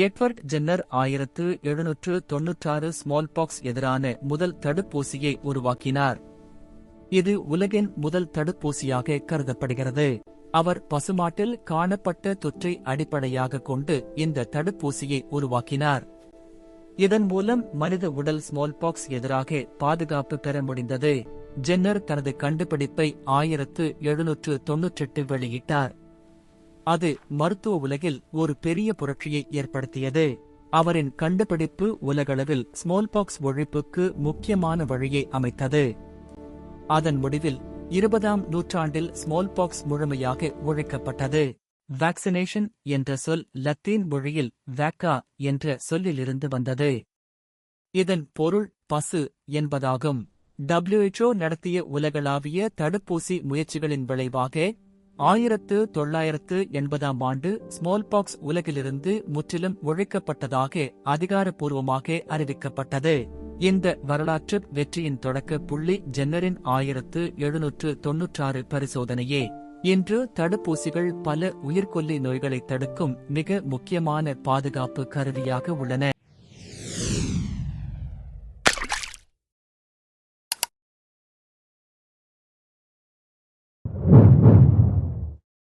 Edward Jenner 1796 ஸ்மால்பாக்ஸ் எதிரான முதல் தடுப்பூசியை உருவாக்கினார். இது உலகின் முதல் தடுப்பூசியாக கருதப்படுகிறது. அவர் பசுமாட்டில் காணப்பட்ட தொற்றை அடிப்படையாக கொண்டு இந்த தடுப்பூசியை உருவாக்கினார். இதன் மூலம் மனித உடல் ஸ்மால்பாக்ஸ் எதிராக பாதுகாப்பு பெற முடிந்தது. ஜென்னர் தனது கண்டுபிடிப்பை 1798 வெளியிட்டார். அது மருத்துவ உலகில் ஒரு பெரிய புரட்சியை ஏற்படுத்தியது. அவரின் கண்டுபிடிப்பு உலகளவில் ஸ்மால்பாக்ஸ் ஒழிப்புக்கு முக்கியமான வழியை அமைத்தது. அதன் முடிவில் 20ஆம் நூற்றாண்டில் ஸ்மால்பாக்ஸ் முழுமையாக ஒழிக்கப்பட்டது. வேக்சினேஷன் என்ற சொல் லத்தீன் மொழியில் வேக்கா என்ற சொல்லிலிருந்து வந்தது. இதன் பொருள் பசு என்பதாகும். WHO நடத்திய உலகளாவிய தடுப்பூசி முயற்சிகளின் விளைவாக 1980ஆம் ஆண்டு ஸ்மால்பாக்ஸ் உலகிலிருந்து முற்றிலும் ஒழிக்கப்பட்டதாக அதிகாரப்பூர்வமாக அறிவிக்கப்பட்டது. இந்த வரலாற்று வெற்றியின் தொடக்க புள்ளி ஜென்னரின் 1796 பரிசோதனையே. இன்று தடுப்பூசிகள் பல உயிர்கொல்லி நோய்களை தடுக்கும் மிக முக்கியமான பாதுகாப்பு கருவியாக உள்ளன.